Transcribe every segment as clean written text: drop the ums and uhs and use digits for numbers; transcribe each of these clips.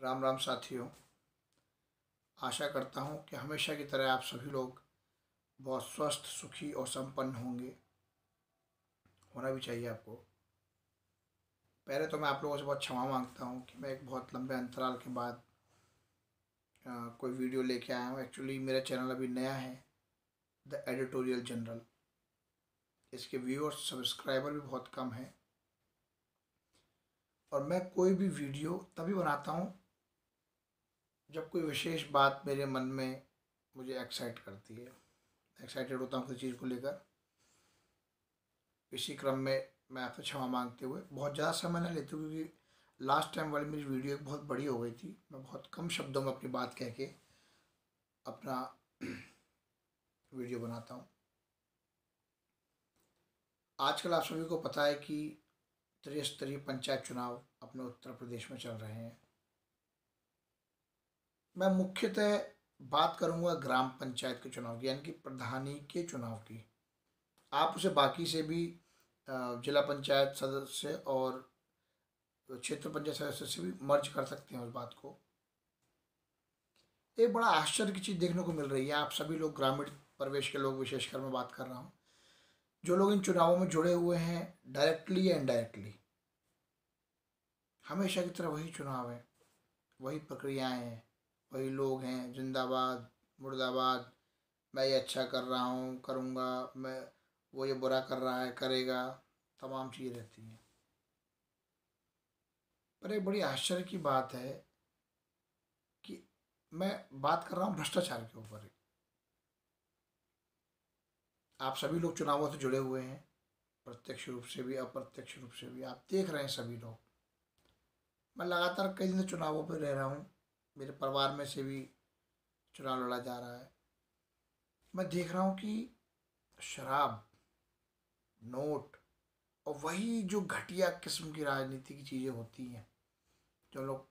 राम राम साथियों। आशा करता हूँ कि हमेशा की तरह आप सभी लोग बहुत स्वस्थ, सुखी और संपन्न होंगे। होना भी चाहिए आपको। पहले तो मैं आप लोगों से बहुत क्षमा मांगता हूँ कि मैं एक बहुत लंबे अंतराल के बाद कोई वीडियो लेके आया हूँ। एक्चुअली मेरा चैनल अभी नया है, द एडिटोरियल जनरल। इसके व्यूअर्स, सब्सक्राइबर भी बहुत कम हैं और मैं कोई भी वीडियो तभी बनाता हूँ जब कोई विशेष बात मेरे मन में मुझे एक्साइट करती है। एक्साइटेड होता हूँ किसी चीज़ को लेकर। इसी क्रम में मैं आपसे क्षमा मांगते हुए बहुत ज़्यादा समय नहीं लेती हूँ, क्योंकि लास्ट टाइम वाली मेरी वीडियो एक बहुत बड़ी हो गई थी। मैं बहुत कम शब्दों में अपनी बात कह के अपना वीडियो बनाता हूँ। आजकल आप सभी को पता है कि त्रिस्तरीय पंचायत चुनाव अपने उत्तर प्रदेश में चल रहे हैं। मैं मुख्यतः बात करूंगा ग्राम पंचायत के चुनाव की, यानी कि प्रधानी के चुनाव की। आप उसे बाकी से भी जिला पंचायत सदस्य और क्षेत्र पंचायत सदस्य से भी मर्ज कर सकते हैं उस बात को। एक बड़ा आश्चर्य की चीज़ देखने को मिल रही है। आप सभी लोग, ग्रामीण परिवेश के लोग विशेषकर मैं बात कर रहा हूँ, जो लोग इन चुनावों में जुड़े हुए हैं डायरेक्टली या इनडायरेक्टली, हमेशा की तरह वही चुनाव है, वही प्रक्रियाएं हैं, वही लोग हैं। जिंदाबाद, मुर्दाबाद, मैं ये अच्छा कर रहा हूँ, करूँगा मैं, वो ये बुरा कर रहा है, करेगा, तमाम चीज़ें रहती हैं। पर एक बड़ी आश्चर्य की बात है कि मैं बात कर रहा हूँ भ्रष्टाचार के ऊपर। आप सभी लोग चुनावों से जुड़े हुए हैं, प्रत्यक्ष रूप से भी अप्रत्यक्ष रूप से भी। आप देख रहे हैं सभी लोग। मैं लगातार कई दिन से चुनावों पर रह रहा हूँ। मेरे परिवार में से भी चुनाव लड़ा जा रहा है। मैं देख रहा हूँ कि शराब, नोट और वही जो घटिया किस्म की राजनीति की चीज़ें होती हैं, जो लोग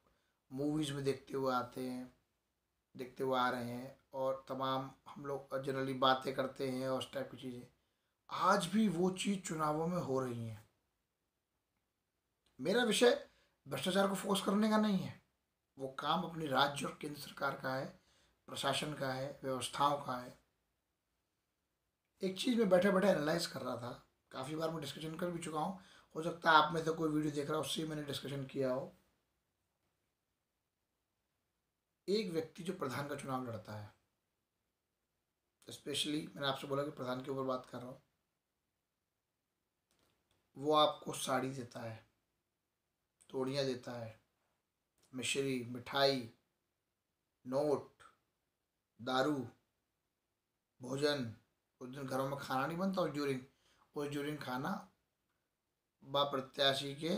मूवीज़ में देखते हुए आते हैं, देखते हुए आ रहे हैं, और तमाम हम लोग जनरली बातें करते हैं और उस टाइप की चीज़ें आज भी वो चीज़ चुनावों में हो रही हैं। मेरा विषय भ्रष्टाचार को फोकस करने का नहीं है। वो काम अपनी राज्य और केंद्र सरकार का है, प्रशासन का है, व्यवस्थाओं का है। एक चीज़ में बैठे बैठे एनालाइज कर रहा था। काफ़ी बार मैं डिस्कशन कर भी चुका हूँ। हो सकता है आप में से कोई वीडियो देख रहा हो, उससे ही मैंने डिस्कशन किया हो। एक व्यक्ति जो प्रधान का चुनाव लड़ता है, स्पेशली मैंने आपसे बोला कि प्रधान के ऊपर बात कर रहा हूँ, वो आपको साड़ी देता है, तोड़ियाँ देता है, मिश्री, मिठाई, नोट, दारू, भोजन। उस दिन घरों में खाना नहीं बनता, उस ड्यूरिंग खाना बा प्रत्याशी के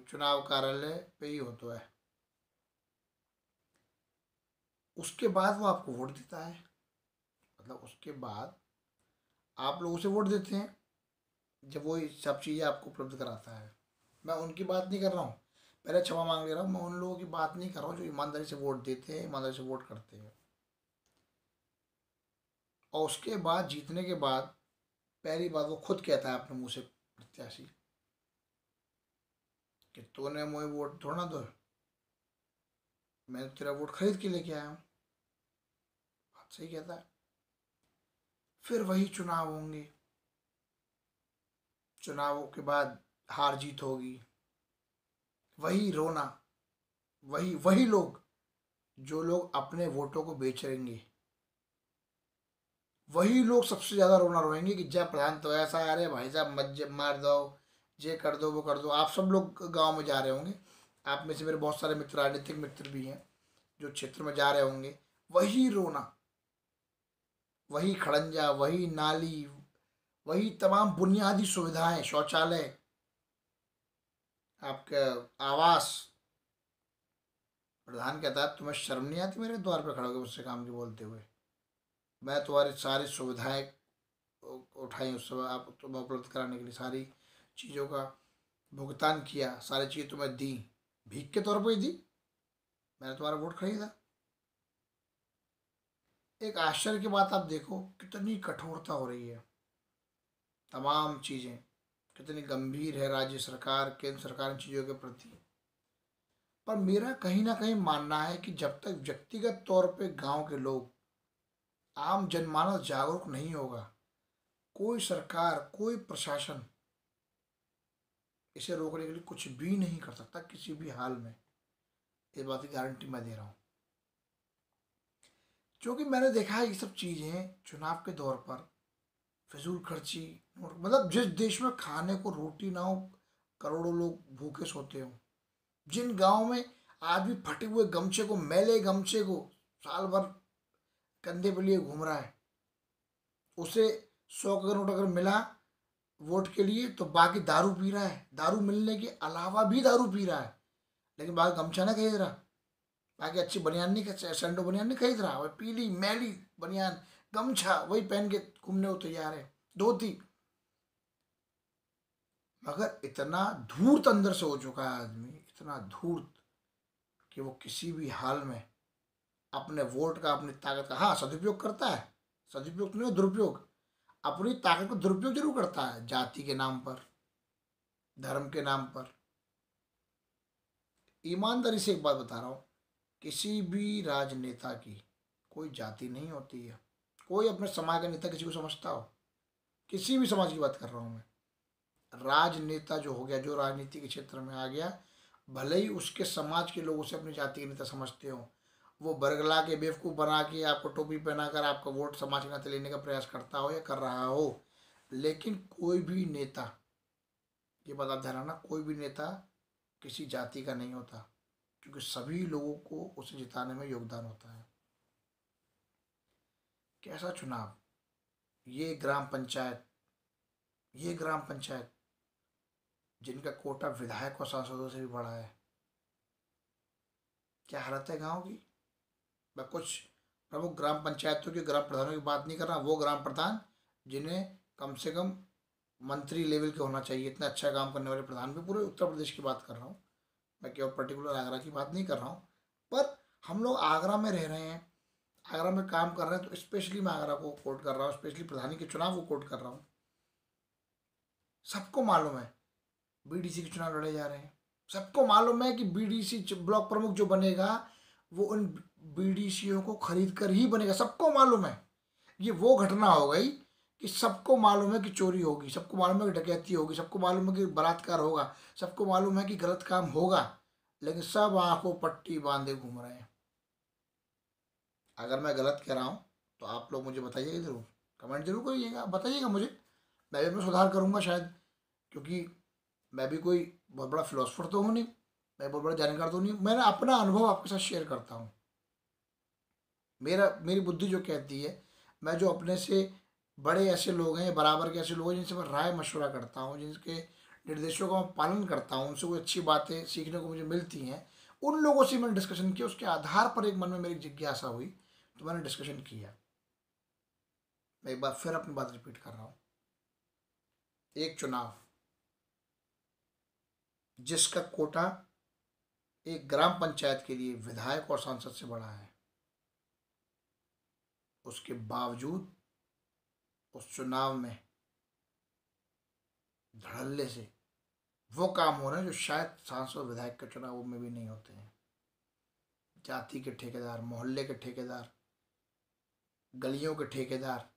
चुनाव कार्यालय पे ही होता है। उसके बाद वो आपको वोट देता है। मतलब उसके बाद आप लोग उसे वोट देते हैं जब वो ये सब चीज़ें आपको उपलब्ध कराता है। मैं उनकी बात नहीं कर रहा हूँ, पहले क्षमा मांग ले रहा हूँ। मैं उन लोगों की बात नहीं कर रहा हूँ जो ईमानदारी से वोट देते हैं, ईमानदारी से वोट करते हैं। और उसके बाद जीतने के बाद पहली बात वो खुद कहता है अपने मुंह से, प्रत्याशी, कि तूने मुझे वोट थोड़ा ना दो, मैं तो तेरा वोट खरीद के लेके आया हूँ। बात सही कहता है। फिर वही चुनाव होंगे। चुनावों के बाद हार जीत होगी, वही रोना, वही वही लोग, जो लोग अपने वोटों को बेचेंगे, वही लोग सबसे ज़्यादा रोना रोएंगे कि जब प्रधान तो ऐसा है, अरे भाई साहब मत मार दो, ये कर दो, वो कर दो। आप सब लोग गांव में जा रहे होंगे। आप में से मेरे बहुत सारे मित्र, राजनीतिक मित्र भी हैं, जो क्षेत्र में जा रहे होंगे। वही रोना, वही खड़ंजा, वही नाली, वही तमाम बुनियादी सुविधाएं, शौचालय, आपका आवास। प्रधान कहता है तुम्हें शर्म नहीं आती मेरे द्वार पे खड़े होकर मुझसे काम की बोलते हुए? मैं तुम्हारी सारी सुविधाएं उठाई उस समय, आप तुम्हें उपलब्ध कराने के लिए सारी चीज़ों का भुगतान किया, सारी चीज़ें तुम्हें दी, भीख के तौर पर ही दी। मैंने तुम्हारा वोट खरीदा। एक आश्चर्य की बात आप देखो, कितनी कठोरता हो रही है। तमाम चीज़ें कितनी गंभीर है राज्य सरकार, केंद्र सरकार इन चीज़ों के प्रति। पर मेरा कहीं ना कहीं मानना है कि जब तक व्यक्तिगत तौर पे गांव के लोग, आम जनमानस जागरूक नहीं होगा, कोई सरकार, कोई प्रशासन इसे रोकने के लिए कुछ भी नहीं कर सकता किसी भी हाल में। इस बात की गारंटी मैं दे रहा हूँ, क्योंकि मैंने देखा है ये सब चीज़ें चुनाव के दौर पर फिजूल खर्ची, मतलब जिस देश में खाने को रोटी ना हो, करोड़ों लोग भूखे सोते हो, जिन गांव में आदमी फटे हुए गमछे को, मैले गमछे को साल भर कंधे पे लिए घूम रहा है, उसे 100 का नोट अगर मिला वोट के लिए तो बाकी दारू पी रहा है, दारू मिलने के अलावा भी दारू पी रहा है, लेकिन बाकी गमछा ना खरीद रहा, बाकी अच्छी बनियान नहीं, सैंडो बनियान नहीं खरीद रहा, वही पीली मैली बनियान, गमछा वही पहन के घूमने को तैयार है, धोती। मगर इतना धूर्त अंदर से हो चुका है आदमी, इतना धूर्त कि वो किसी भी हाल में अपने वोट का, अपनी ताकत का, हाँ सदुपयोग करता है, सदुपयोग नहीं, दुरुपयोग, अपनी ताकत का दुरुपयोग जरूर करता है, जाति के नाम पर, धर्म के नाम पर। ईमानदारी से एक बात बता रहा हूँ, किसी भी राजनेता की कोई जाति नहीं होती है। कोई अपने समाज का नेता किसी को समझता हो, किसी भी समाज की बात कर रहा हूँ मैं, राजनेता जो हो गया, जो राजनीति के क्षेत्र में आ गया, भले ही उसके समाज के लोग उसे अपनी जाति के नेता समझते हो, वो बरगला के बेवकूफ़ बना के आपको टोपी पहनाकर आपका वोट समाज के नाते लेने का प्रयास करता हो या कर रहा हो, लेकिन कोई भी नेता, ये बात आप ध्यान रखना, कोई भी नेता किसी जाति का नहीं होता, क्योंकि सभी लोगों को उसे जिताने में योगदान होता है। कैसा चुनाव, ये ग्राम पंचायत, ये ग्राम पंचायत जिनका कोटा विधायक और सांसदों से भी बड़ा है, क्या हालत है गांव की। मैं कुछ प्रमुख ग्राम पंचायतों के ग्राम प्रधानों की बात नहीं कर रहा, वो ग्राम प्रधान जिन्हें कम से कम मंत्री लेवल के होना चाहिए, इतना अच्छा काम करने वाले प्रधान भी, पूरे उत्तर प्रदेश की बात कर रहा हूँ, मैं केवल पर्टिकुलर आगरा की बात नहीं कर रहा हूँ। पर हम लोग आगरा में रह रहे हैं, आगरा में काम कर रहे हैं, तो स्पेशली मैं आगरा को कोट कर रहा हूँ, स्पेशली प्रधानी के चुनाव को कोट कर रहा हूँ। सबको मालूम है बीडीसी के चुनाव लड़े जा रहे हैं, सबको मालूम है कि बीडीसी ब्लॉक प्रमुख जो बनेगा वो उन बीडीसीओ को खरीद कर ही बनेगा, सबको मालूम है। ये वो घटना हो गई कि सबको मालूम है कि चोरी होगी, सबको मालूम है कि डकैती होगी, सबको मालूम है कि बलात्कार होगा, सबको मालूम है कि गलत काम होगा, लेकिन सब आंखों पट्टी बांधे घूम रहे हैं। अगर मैं गलत कह रहा हूँ तो आप लोग मुझे बताइएगा जरूर, कमेंट जरूर करिएगा, बताइएगा मुझे, मैं भी अपना सुधार करूँगा शायद, क्योंकि मैं भी कोई बहुत बड़ा फिलोसफर तो हूँ नहीं, मैं बहुत बड़ा जानकार तो नहीं, मैंने अपना अनुभव आपके साथ शेयर करता हूँ। मेरी बुद्धि जो कहती है, मैं जो अपने से बड़े ऐसे लोग हैं, बराबर के ऐसे लोग हैं जिनसे मैं राय मशवरा करता हूँ, जिनके निर्देशों का मैं पालन करता हूँ, उनसे कोई अच्छी बातें सीखने को मुझे मिलती हैं, उन लोगों से मैंने डिस्कशन किया, उसके आधार पर एक मन में मेरी जिज्ञासा हुई तो मैंने डिस्कशन किया। मैं एक बार फिर अपनी बात रिपीट कर रहा हूँ, एक चुनाव जिसका कोटा एक ग्राम पंचायत के लिए विधायक और सांसद से बड़ा है, उसके बावजूद उस चुनाव में धड़ल्ले से वो काम हो रहे हैं जो शायद सांसद विधायक के चुनावों में भी नहीं होते हैं। जाति के ठेकेदार, मोहल्ले के ठेकेदार, गलियों के ठेकेदार,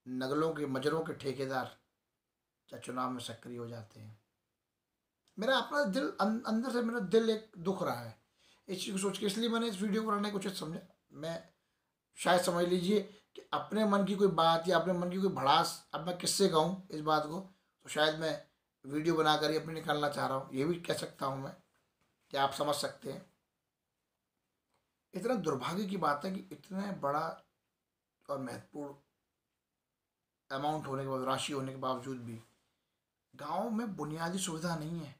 नगलों के मजरों के ठेकेदार क्या चुनाव में सक्रिय हो जाते हैं। मेरा अपना दिल अंदर से मेरा दिल एक दुख रहा है इस चीज़ को सोच के, इसलिए मैंने इस वीडियो को बनाने की कोशिश समझा। मैं शायद समझ लीजिए कि अपने मन की कोई बात या अपने मन की कोई भड़ास अब मैं किससे कहूँ इस बात को, तो शायद मैं वीडियो बनाकर ही अपने निकालना चाह रहा हूँ, ये भी कह सकता हूँ मैं कि आप समझ सकते हैं। इतना दुर्भाग्य की बात है कि इतने बड़ा और महत्वपूर्ण अमाउंट होने के बाद, राशि होने के बावजूद भी गांव में बुनियादी सुविधा नहीं है।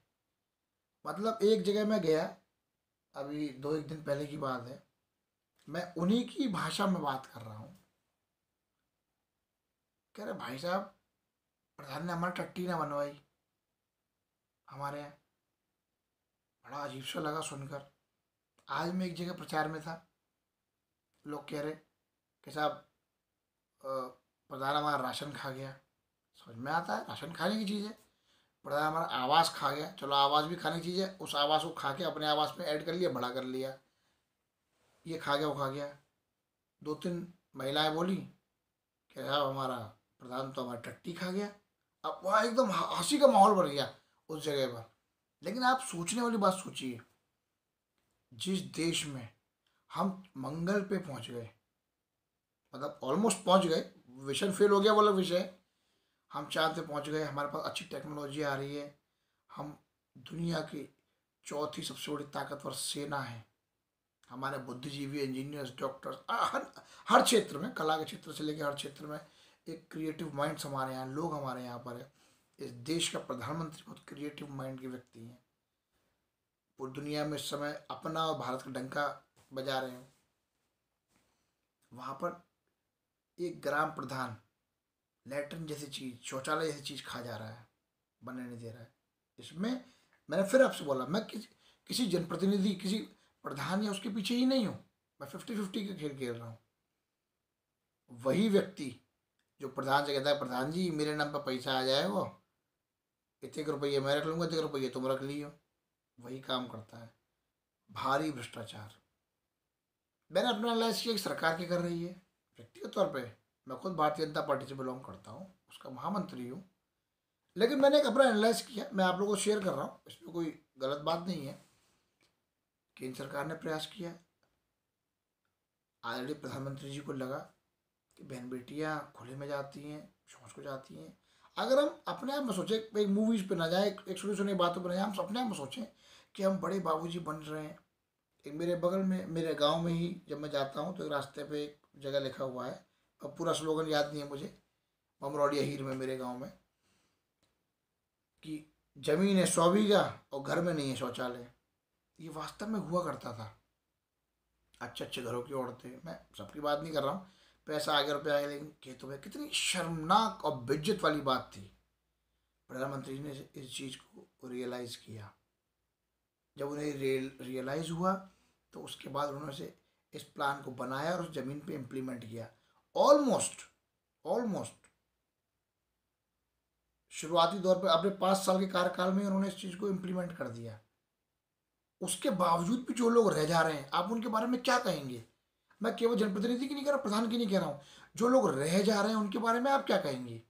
मतलब एक जगह मैं गया, अभी 2 एक दिन पहले की बात है, मैं उन्हीं की भाषा में बात कर रहा हूँ, कह रहे भाई साहब प्रधान ने हमारी टट्टी ना बनवाई हमारे यहाँ। बड़ा अजीब सा लगा सुनकर। आज मैं एक जगह प्रचार में था, लोग कह रहे कि साहब प्रधान हमारा राशन खा गया। समझ में आता है राशन खाने की चीज़ है, प्रधान हमारा आवास खा गया, चलो आवास भी खाने की चीज़ है, उस आवास को खा के अपने आवास में ऐड कर लिया, बड़ा कर लिया, ये खा गया वो खा गया। दो तीन महिलाएं बोली कि साहब हमारा प्रधान तो हमारा टट्टी खा गया। अब वहाँ एकदम हंसी का माहौल बन गया उस जगह पर। लेकिन आप सोचने वाली बात सोचिए, जिस देश में हम मंगल पे पहुंच गए, मतलब ऑलमोस्ट पहुंच गए, मिशन फेल हो गया वाला विषय, हम चांद पे पहुंच गए, हमारे पास अच्छी टेक्नोलॉजी आ रही है, हम दुनिया की चौथी सबसे बड़ी ताकतवर सेना है, हमारे बुद्धिजीवी, इंजीनियर्स, डॉक्टर्स, हर क्षेत्र में, कला के क्षेत्र से लेकर हर क्षेत्र में एक क्रिएटिव माइंड्स हमारे यहाँ, लोग हमारे यहाँ पर है। इस देश का प्रधानमंत्री बहुत क्रिएटिव माइंड के व्यक्ति हैं, पूरी दुनिया में इस समय अपना और भारत का डंका बजा रहे हैं। वहाँ पर एक ग्राम प्रधान लैट्रिन जैसी चीज़, शौचालय जैसी चीज़ खा जा रहा है, बनने नहीं दे रहा है। इसमें मैंने फिर आपसे बोला, मैं किसी जनप्रतिनिधि, किसी प्रधान या उसके पीछे ही नहीं हूँ, मैं 50-50 का खेल खेल रहा हूँ। वही व्यक्ति जो प्रधान से कहता है प्रधान जी मेरे नाम पर पैसा आ जाएगा, इतने रुपये मैं रख लूँगा, इतने रुपये तुम रख लियो, वही काम करता है। भारी भ्रष्टाचार। मैंने अपना एनालाइज किया कि सरकार क्या कर रही है। व्यक्तिगत तौर पे मैं खुद भारतीय जनता पार्टी से बिलोंग करता हूँ, उसका महामंत्री हूँ, लेकिन मैंने एक अपना एनालाइज किया, मैं आप लोगों को शेयर कर रहा हूँ, इसमें कोई गलत बात नहीं है। केंद्र सरकार ने प्रयास किया, ऑलरेडी प्रधानमंत्री जी को लगा कि बहन बेटियाँ खुले में जाती हैं, शौच को जाती हैं। अगर हम अपने आप में सोचें, एक मूवीज़ पे ना जाए, एक सुनी सुनी बातों पर ना जाए, हम अपने आप में सोचें कि हम बड़े बाबूजी बन रहे हैं। एक मेरे बगल में, मेरे गांव में ही जब मैं जाता हूँ तो एक रास्ते पे एक जगह लिखा हुआ है, अब पूरा स्लोगन याद नहीं है मुझे, ममरौडिया हीर में, मेरे गांव में, कि जमीन है 100 बीघा और घर में नहीं है शौचालय। ये वास्तव में हुआ करता था। अच्छे अच्छे घरों की औरतें, मैं सबकी बात नहीं कर रहा हूँ, पैसा आगे रुपया आगे, लेकिन खेतों में कितनी शर्मनाक और बेइज्जत वाली बात थी। प्रधानमंत्री ने इस चीज़ को रियलाइज़ किया। जब उन्हें रियलाइज़ हुआ तो उसके बाद उन्होंने से इस प्लान को बनाया और उस ज़मीन पे इम्प्लीमेंट किया। ऑलमोस्ट ऑलमोस्ट शुरुआती दौर पर अपने 5 साल के कार्यकाल में उन्होंने इस चीज़ को इम्प्लीमेंट कर दिया। उसके बावजूद भी जो लोग रह जा रहे हैं, आप उनके बारे में क्या कहेंगे। मैं केवल जनप्रतिनिधि की नहीं कह रहा, प्रधान की नहीं कह रहा हूँ, जो लोग रह जा रहे हैं उनके बारे में आप क्या कहेंगे।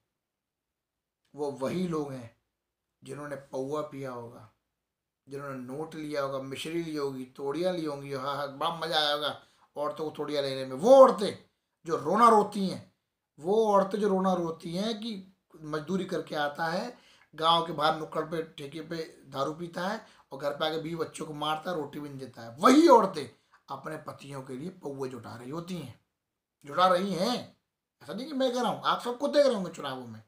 वो वही लोग हैं जिन्होंने पौवा पिया होगा, जिन्होंने नोट लिया होगा, मिश्री ली होगी, तोड़ियाँ ली होंगी, हाँ हाँ बड़ा मज़ा आया होगा औरतों को तोड़ियाँ लेने में। वो औरतें जो रोना रोती हैं, वो औरतें जो रोना रोती हैं कि मजदूरी करके आता है, गांव के बाहर नुक्कड़ पे ठेके पे दारू पीता है और घर पे आके 20 बच्चों को मारता है, रोटी भी नहीं देता है, वही औरतें अपने पतियों के लिए पौवे जुटा रही होती हैं, जुटा रही हैं। ऐसा नहीं कि मैं कह रहा हूँ, आप सबको देख रहे होंगे चुनावों में।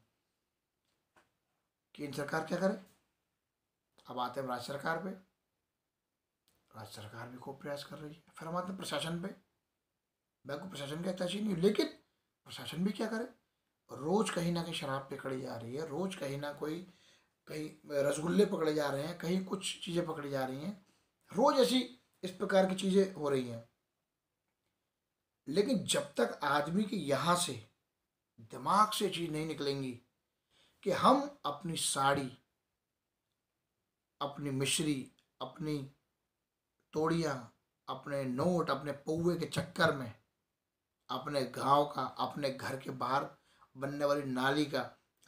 केंद्र सरकार क्या करे। अब आते हैं राज्य सरकार पे। राज्य सरकार भी खूब प्रयास कर रही है। फिर हम आते हैं प्रशासन पे। मैं को प्रशासन का अटैची नहीं हूँ, लेकिन प्रशासन भी क्या करे। रोज कहीं ना कहीं शराब पकड़ी जा रही है, रोज कहीं ना कोई, कहीं रसगुल्ले पकड़े जा रहे हैं, कहीं कुछ चीज़ें पकड़ी जा रही हैं, रोज ऐसी इस प्रकार की चीज़ें हो रही हैं। लेकिन जब तक आदमी के यहाँ से, दिमाग से चीज़ नहीं निकलेंगी कि हम अपनी साड़ी, अपनी मिश्री, अपनी तोड़ियाँ, अपने नोट, अपने पौवे के चक्कर में अपने गांव का, अपने घर के बाहर बनने वाली नाली का,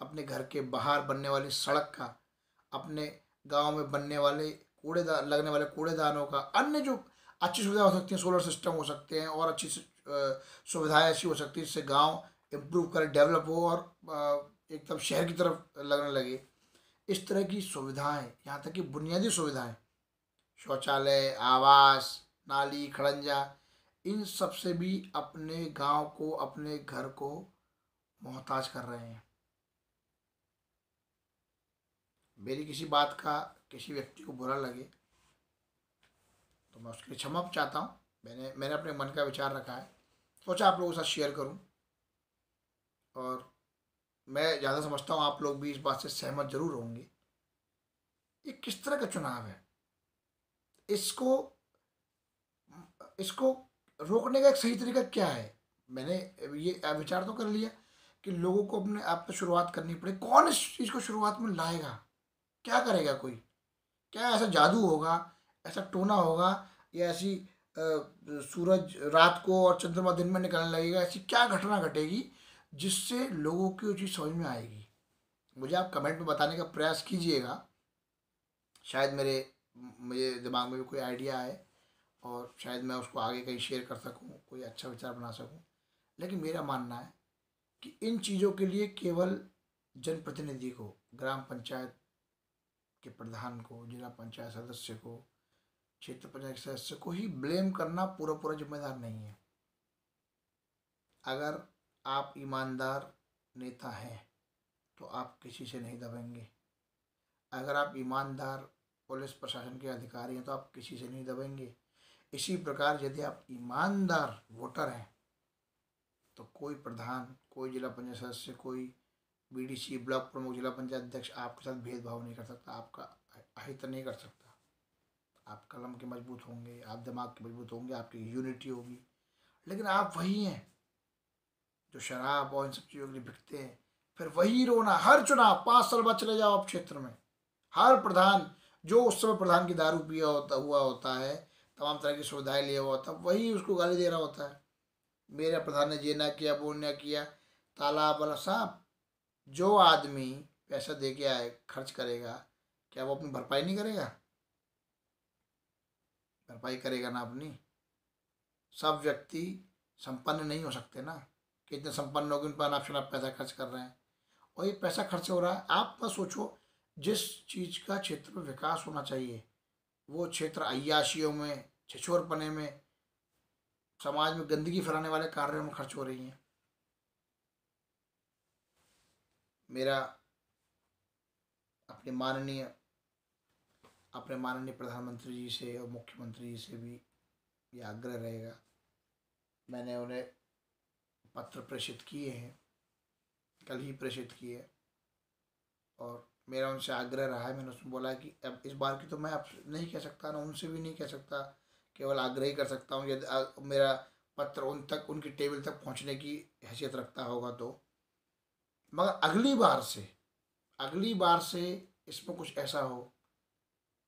अपने घर के बाहर बनने वाली सड़क का, अपने गांव में बनने वाले कूड़ेदान, लगने वाले कूड़ेदानों का, अन्य जो अच्छी सुविधा हो सकती है, सोलर सिस्टम हो सकते हैं और अच्छी सुविधाएं ऐसी हो सकती है जिससे गांव इम्प्रूव करे, डेवलप हो और एकदम शहर की तरफ लगने लगे। इस तरह की सुविधाएं, यहाँ तक कि बुनियादी सुविधाएं, शौचालय, आवास, नाली, खड़ंजा, इन सब से भी अपने गांव को, अपने घर को मोहताज कर रहे हैं। मेरी किसी बात का किसी व्यक्ति को बुरा लगे तो मैं उसके लिए क्षमा चाहता हूँ। मैंने अपने मन का विचार रखा है, सोचा आप लोगों के साथ शेयर करूँ, और मैं ज़्यादा समझता हूँ आप लोग भी इस बात से सहमत जरूर होंगे। ये किस तरह का चुनाव है, इसको इसको रोकने का एक सही तरीका क्या है। मैंने ये विचार तो कर लिया कि लोगों को अपने आप पे शुरुआत करनी पड़े। कौन इस चीज़ को शुरुआत में लाएगा, क्या करेगा कोई? क्या ऐसा जादू होगा, ऐसा टोना होगा, या ऐसी सूरज रात को और चंद्रमा दिन में निकलने लगेगा, ऐसी क्या घटना घटेगी जिससे लोगों की वो चीज़ समझ में आएगी? मुझे आप कमेंट में बताने का प्रयास कीजिएगा। शायद मुझे दिमाग में भी कोई आइडिया आए और शायद मैं उसको आगे कहीं शेयर कर सकूं, कोई अच्छा विचार बना सकूं। लेकिन मेरा मानना है कि इन चीज़ों के लिए केवल जनप्रतिनिधि को, ग्राम पंचायत के प्रधान को, जिला पंचायत सदस्य को, क्षेत्र पंचायत सदस्य को ही ब्लेम करना पूरा पूरा जिम्मेदार नहीं है। अगर आप ईमानदार नेता हैं तो आप किसी से नहीं दबेंगे। अगर आप ईमानदार पुलिस प्रशासन के अधिकारी हैं तो आप किसी से नहीं दबेंगे। इसी प्रकार यदि आप ईमानदार वोटर हैं तो कोई प्रधान, कोई जिला पंचायत सदस्य, कोई बीडीसी, ब्लॉक प्रमुख, जिला पंचायत अध्यक्ष आपके साथ भेदभाव नहीं कर सकता, आपका अहित नहीं कर सकता। आप कलम के मजबूत होंगे, आप दिमाग के मजबूत होंगे, आपकी यूनिटी होगी। लेकिन आप वही हैं जो शराब और इन सब चीज़ों के लिए बिकते हैं। फिर वही रोना हर चुनाव, 5 साल बाद चले जाओ आप क्षेत्र में, हर प्रधान जो उस समय प्रधान की दारू पिया हुआ होता है, तमाम तरह की सुविधाएं लिया हुआ होता है, वही उसको गाली दे रहा होता है, मेरे प्रधान ने ये ना किया, वो ना किया। तालाब वाला साहब, जो आदमी पैसा दे के आए खर्च करेगा, क्या वो अपनी भरपाई नहीं करेगा? भरपाई करेगा ना अपनी। सब व्यक्ति संपन्न नहीं हो सकते ना। कितने संपन्न लोग इन पर अनाप शनाप पैसा खर्च कर रहे हैं, और ये पैसा खर्च हो रहा है। आप बस सोचो, जिस चीज़ का क्षेत्र में विकास होना चाहिए वो क्षेत्र अय्याशियों में, छिछोरपने में, समाज में गंदगी फैलाने वाले कार्यों में खर्च हो रही हैं। मेरा अपने माननीय अपने माननीय प्रधानमंत्री जी से और मुख्यमंत्री जी से भी ये आग्रह रहेगा। मैंने उन्हें पत्र प्रेषित किए हैं, कल ही प्रेषित किए, और मेरा उनसे आग्रह रहा है। मैंने उसमें बोला कि अब इस बार की तो मैं आपसे नहीं कह सकता, ना उनसे भी नहीं कह सकता, केवल आग्रह ही कर सकता हूँ यदि मेरा पत्र उन तक, उनकी टेबल तक पहुँचने की हैसियत रखता होगा तो। मगर अगली बार से इसमें कुछ ऐसा हो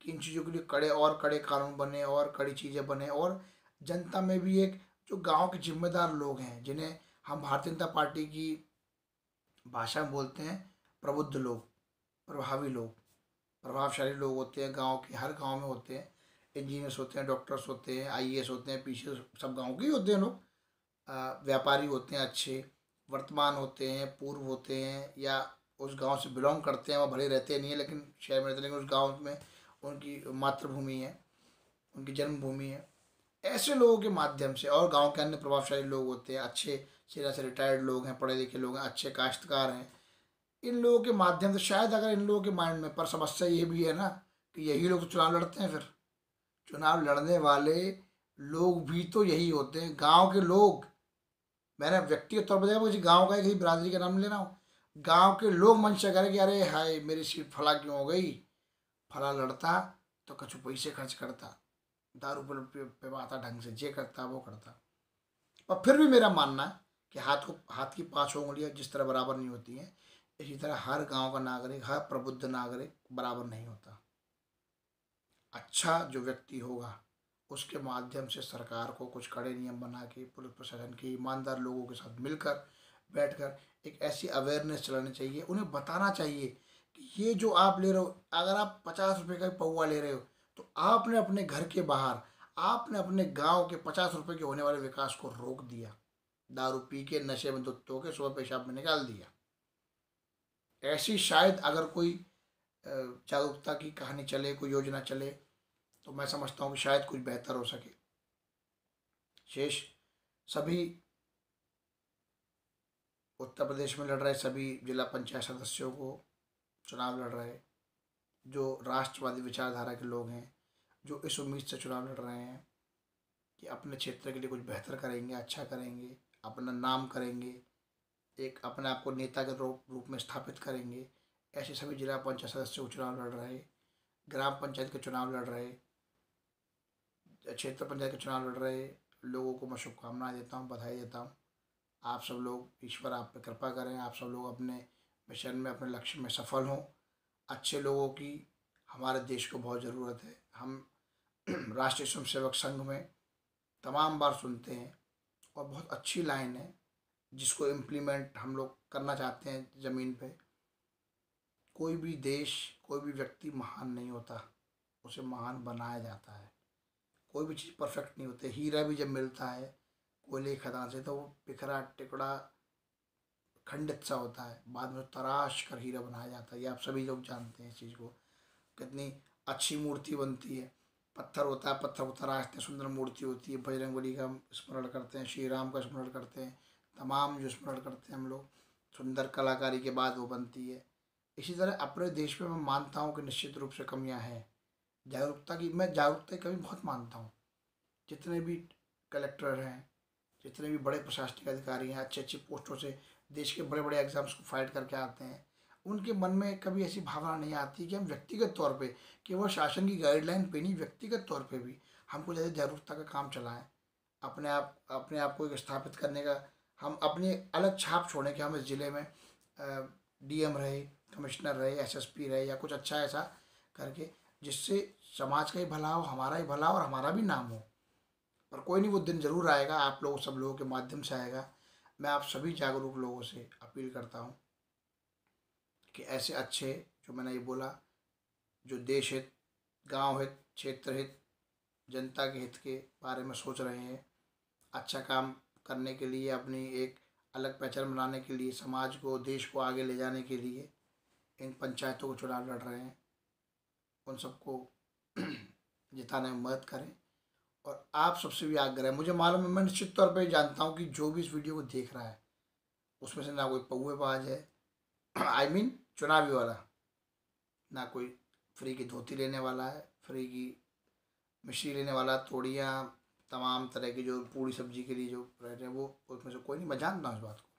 कि इन चीज़ों के लिए कड़े और कड़े कानून बने और कड़ी चीज़ें बने, और जनता में भी एक, जो गांव के जिम्मेदार लोग हैं, जिन्हें हम भारतीय जनता पार्टी की भाषा में बोलते हैं प्रबुद्ध लोग, प्रभावी लोग, प्रभावशाली लोग होते हैं, गांव के हर गांव में होते हैं। इंजीनियर्स होते हैं, डॉक्टर्स होते हैं, आईएएस होते हैं, पीसीएस, सब गांव के ही होते हैं लोग। व्यापारी होते हैं अच्छे, वर्तमान होते हैं, पूर्व होते हैं, या उस गांव से बिलोंग करते हैं, वह भले रहते नहीं है लेकिन शहर में रहते हैं, लेकिन उस गांव में उनकी मातृभूमि है, उनकी जन्मभूमि है। ऐसे लोगों के माध्यम से, और गांव के अन्य प्रभावशाली लोग होते हैं, अच्छे सेना से रिटायर्ड लोग हैं, पढ़े लिखे लोग हैं, अच्छे काश्तकार हैं, इन लोगों के माध्यम से शायद, अगर इन लोगों के माइंड में, पर समस्या ये भी है ना कि यही लोग तो चुनाव लड़ते हैं। फिर चुनाव लड़ने वाले लोग भी तो यही होते हैं, गांव के लोग। मैंने व्यक्तिगत तौर पर देखा, मुझे गांव का किसी बिरादरी का नाम ले रहा हूँ, गांव के लोग मन से करें कि अरे हाय मेरी सीट फला क्यों हो गई, फला लड़ता तो कछु पैसे खर्च करता, दारू पिवाता, ढंग से ये करता वो करता। पर फिर भी मेरा मानना है कि हाथ की 5 उंगलियां जिस तरह बराबर नहीं होती हैं, इसी तरह हर गांव का नागरिक, हर प्रबुद्ध नागरिक बराबर नहीं होता। अच्छा जो व्यक्ति होगा उसके माध्यम से सरकार को कुछ कड़े नियम बना के, पुलिस प्रशासन के ईमानदार लोगों के साथ मिलकर बैठकर एक ऐसी अवेयरनेस चलानी चाहिए, उन्हें बताना चाहिए कि ये जो आप ले रहे हो, अगर आप 50 रुपये का पौवा ले रहे हो तो आपने अपने घर के बाहर, आपने अपने गांव के 50 रुपये के होने वाले विकास को रोक दिया, दारू पी के नशे में धुत होके सुबह पेशाब में निकाल दिया। ऐसी शायद अगर कोई जागरूकता की कहानी चले, कोई योजना चले, तो मैं समझता हूँ कि शायद कुछ बेहतर हो सके। शेष सभी उत्तर प्रदेश में लड़ रहे सभी जिला पंचायत सदस्यों को, चुनाव लड़ रहे जो राष्ट्रवादी विचारधारा के लोग हैं, जो इस उम्मीद से चुनाव लड़ रहे हैं कि अपने क्षेत्र के लिए कुछ बेहतर करेंगे, अच्छा करेंगे, अपना नाम करेंगे, एक अपने आप को नेता के रूप में स्थापित करेंगे, ऐसे सभी जिला पंचायत सदस्यों को चुनाव लड़ रहे, ग्राम पंचायत के चुनाव लड़ रहे, क्षेत्र पंचायत के चुनाव लड़ रहे लोगों को मैं शुभकामनाएं देता हूँ, बधाई देता हूँ। आप सब लोग, ईश्वर आप पे कृपा करें, आप सब लोग अपने मिशन में, अपने लक्ष्य में सफल हों। अच्छे लोगों की हमारे देश को बहुत ज़रूरत है। हम राष्ट्रीय स्वयंसेवक संघ में तमाम बार सुनते हैं और बहुत अच्छी लाइन है जिसको इम्प्लीमेंट हम लोग करना चाहते हैं ज़मीन पे। कोई भी देश, कोई भी व्यक्ति महान नहीं होता, उसे महान बनाया जाता है। कोई भी चीज़ परफेक्ट नहीं होती। हीरा भी जब मिलता है कोयले की खदान से तो वो बिखरा टिकड़ा खंडित सा होता है, बाद में तराश कर हीरा बनाया जाता है। ये आप सभी लोग जानते हैं इस चीज़ को। कितनी अच्छी मूर्ति बनती है, पत्थर होता है, पत्थर को तराशते, सुंदर मूर्ति होती है। बजरंगबली का हम स्मरण करते हैं, श्री राम का स्मरण करते हैं, तमाम जो स्मरण करते हैं हम लोग, सुंदर कलाकारी के बाद वो बनती है। इसी तरह अपने देश में मैं मानता हूँ कि निश्चित रूप से कमियाँ हैं जागरूकता की। मैं जागरूकता की कमी बहुत मानता हूँ। जितने भी कलेक्टर हैं, जितने भी बड़े प्रशासनिक अधिकारी हैं, अच्छी अच्छी पोस्टों से देश के बड़े बड़े एग्जाम्स को फाइट करके आते हैं, उनके मन में कभी ऐसी भावना नहीं आती कि हम व्यक्तिगत तौर पे, केवल शासन की गाइडलाइन पे नहीं, व्यक्तिगत तौर पे भी हमको ज़्यादा जागरूकता का काम चलाएं। अपने आप को एक स्थापित करने का, हम अपनी अलग छाप छोड़ें कि हम इस ज़िले में डीएम रहे, कमिश्नर रहे, एसएसपी रहे, या कुछ अच्छा ऐसा करके जिससे समाज का ही भला हो, हमारा ही भला हो और हमारा भी नाम हो। पर कोई नहीं, वो दिन ज़रूर आएगा, आप लोगों सब लोगों के माध्यम से आएगा। मैं आप सभी जागरूक लोगों से अपील करता हूँ कि ऐसे अच्छे, जो मैंने ये बोला, जो देश हित, गांव हित, क्षेत्र हित, जनता के हित के बारे में सोच रहे हैं, अच्छा काम करने के लिए, अपनी एक अलग पहचान बनाने के लिए, समाज को, देश को आगे ले जाने के लिए इन पंचायतों को चुनाव लड़ रहे हैं, उन सबको जिताने में मदद करें। और आप सबसे भी आग्रह है, मुझे मालूम है, मैं निश्चित तौर पे जानता हूँ कि जो भी इस वीडियो को देख रहा है उसमें से ना कोई पौएबाज है, आई मीन चुनावी वाला, ना कोई फ्री की धोती लेने वाला है, फ्री की मिश्री लेने वाला, तोड़ियाँ, तमाम तरह की जो पूरी सब्जी के लिए जो रहते हैं, वो उसमें से कोई नहीं। मैं जानता हूँ इस बात को।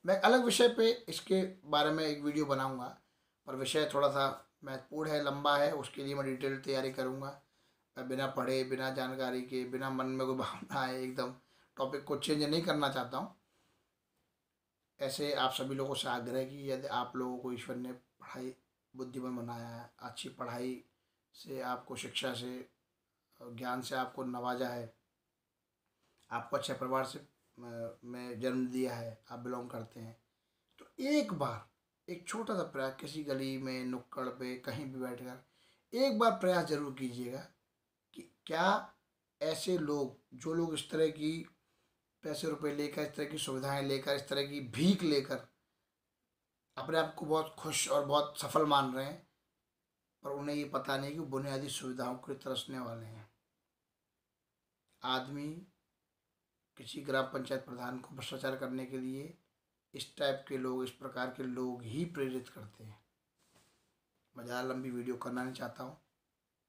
मैं एक अलग विषय पे इसके बारे में एक वीडियो बनाऊंगा, पर विषय थोड़ा सा महत्वपूर्ण है, लंबा है, उसके लिए मैं डिटेल तैयारी करूंगा। मैं बिना पढ़े, बिना जानकारी के, बिना मन में कोई भावना आए, एकदम टॉपिक को चेंज नहीं करना चाहता हूँ। ऐसे आप सभी लोगों से आग्रह कि यदि आप लोगों को ईश्वर ने पढ़ाई बुद्धिमान बनाया है, अच्छी पढ़ाई से, आपको शिक्षा से, ज्ञान से आपको नवाजा है, आपको अच्छे परिवार से में जन्म दिया है, आप बिलोंग करते हैं, तो एक बार एक छोटा सा प्रयास, किसी गली में, नुक्कड़ पे, कहीं भी बैठकर एक बार प्रयास जरूर कीजिएगा कि क्या ऐसे लोग, जो लोग इस तरह की पैसे रुपए लेकर, इस तरह की सुविधाएं लेकर, इस तरह की भीख लेकर अपने आप को बहुत खुश और बहुत सफल मान रहे हैं, पर उन्हें ये पता नहीं कि वो बुनियादी सुविधाओं को तरसने वाले हैं। आदमी किसी ग्राम पंचायत प्रधान को भ्रष्टाचार करने के लिए इस टाइप के लोग, इस प्रकार के लोग ही प्रेरित करते हैं। मैं ज़्यादा लंबी वीडियो करना नहीं चाहता हूँ।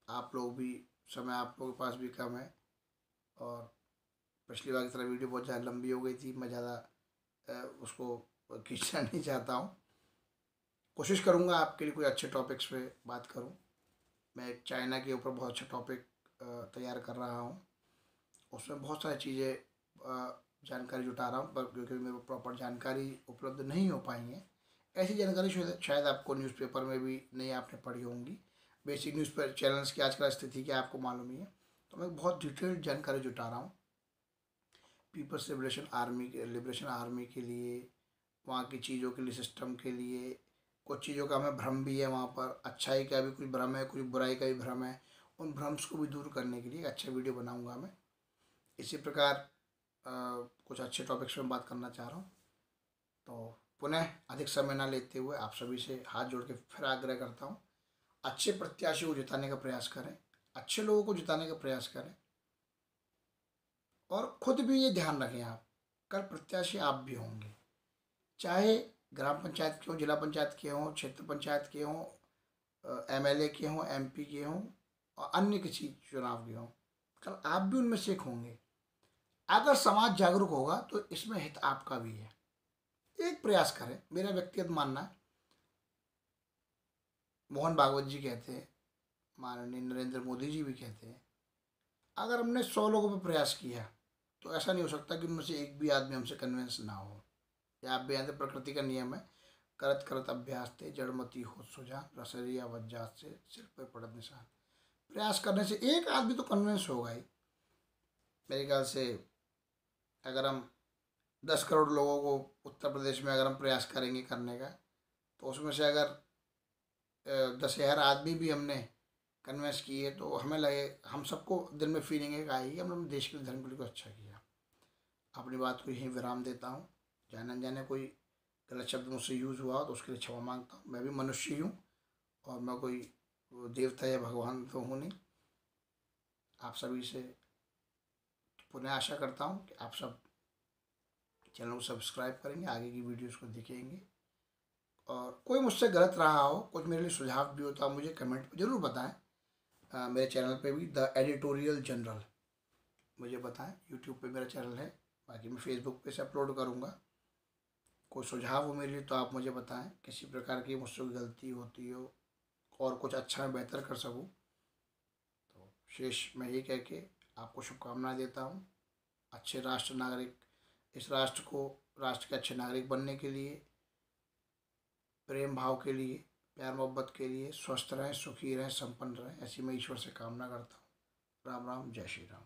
आप लोग भी, समय आप लोगों के पास भी कम है, और पिछली बार की तरह वीडियो बहुत ज़्यादा लंबी हो गई थी, मैं ज़्यादा उसको खींचना नहीं चाहता हूँ। कोशिश करूँगा आपके लिए कोई अच्छे टॉपिक्स पे बात करूँ। मैं एक चाइना के ऊपर बहुत अच्छा टॉपिक तैयार कर रहा हूँ, उसमें बहुत सारी चीज़ें जानकारी जुटा रहा हूँ, पर क्योंकि मेरे को प्रॉपर जानकारी उपलब्ध नहीं हो पाई है। ऐसी जानकारी शायद आपको न्यूज़पेपर में भी नहीं आपने पढ़ी होंगी। बेसिक न्यूज़पेपर चैनल्स की आजकल स्थिति क्या आपको मालूम ही है, तो मैं बहुत डिटेल्ड जानकारी जुटा रहा हूँ पीपल्स लिबरेशन आर्मी के लिए, वहाँ की चीज़ों के लिए, सिस्टम के लिए। कुछ चीज़ों का हमें भ्रम भी है वहाँ पर, अच्छाई का भी कुछ भ्रम है, कुछ बुराई का भी भ्रम है। उन भ्रम्स को भी दूर करने के लिए एक अच्छा वीडियो बनाऊँगा मैं। इसी प्रकार कुछ अच्छे टॉपिक्स में बात करना चाह रहा हूँ। तो पुनः अधिक समय ना लेते हुए आप सभी से हाथ जोड़ के फिर आग्रह करता हूँ, अच्छे प्रत्याशी को जिताने का प्रयास करें, अच्छे लोगों को जिताने का प्रयास करें, और खुद भी ये ध्यान रखें, आप कल प्रत्याशी आप भी होंगे, चाहे ग्राम पंचायत के हों, जिला पंचायत के हों, क्षेत्र पंचायत के हों, एमएलए के हों, एमपी के हों, और अन्य किसी चुनाव के हों, कल आप भी उनमें से एक होंगे। अगर समाज जागरूक होगा तो इसमें हित आपका भी है। एक प्रयास करें, मेरा व्यक्तिगत मानना है, मोहन भागवत जी कहते हैं, माननीय नरेंद्र मोदी जी भी कहते हैं, अगर हमने 100 लोगों पर प्रयास किया तो ऐसा नहीं हो सकता कि उनमें से एक भी आदमी हमसे कन्विंस ना हो। या आप भी जानते, प्रकृति का नियम है, करत करत अभ्यास थे जड़मती हो सुजान, रसरिया वज्जात से सिर पे पड़त निशान। प्रयास करने से एक आदमी तो कन्विंस होगा ही। मेरे ख्याल से अगर हम 10 करोड़ लोगों को उत्तर प्रदेश में अगर हम प्रयास करेंगे करने का, तो उसमें से अगर 10,000 आदमी भी हमने कन्विंस किए, तो हमें लगे, हम सबको दिल में फीलिंग एक आएगी कि हमने देश के लिए, धर्म के लिए कुछ अच्छा किया। अपनी बात को यहीं विराम देता हूँ। जाने अनजाने कोई गलत शब्द मुझसे यूज़ हुआ तो उसके लिए क्षमा मांगता हूँ। मैं भी मनुष्य ही हूँ और मैं कोई देवता या भगवान तो हूँ नहीं। आप सभी से पुनः आशा करता हूँ कि आप सब चैनल को सब्सक्राइब करेंगे, आगे की वीडियोस को देखेंगे, और कोई मुझसे गलत रहा हो, कुछ मेरे लिए सुझाव भी होता, मुझे कमेंट में ज़रूर बताएं। मेरे चैनल पे भी द एडिटोरियल जनरल मुझे बताएं, यूट्यूब पे मेरा चैनल है, बाकी मैं फेसबुक पे से अपलोड करूँगा। कोई सुझाव हो मेरे लिए तो आप मुझे बताएं, किसी प्रकार की मुझसे कोई गलती होती हो और कुछ अच्छा मैं बेहतर कर सकूं। तो शेष मैं ये कह के आपको शुभकामनाएं देता हूं। अच्छे राष्ट्र नागरिक, इस राष्ट्र को, राष्ट्र के अच्छे नागरिक बनने के लिए, प्रेम भाव के लिए, प्यार मोहब्बत के लिए, स्वस्थ रहें, सुखी रहें, संपन्न रहें, ऐसी मैं ईश्वर से कामना करता हूँ। राम राम, जय श्री राम।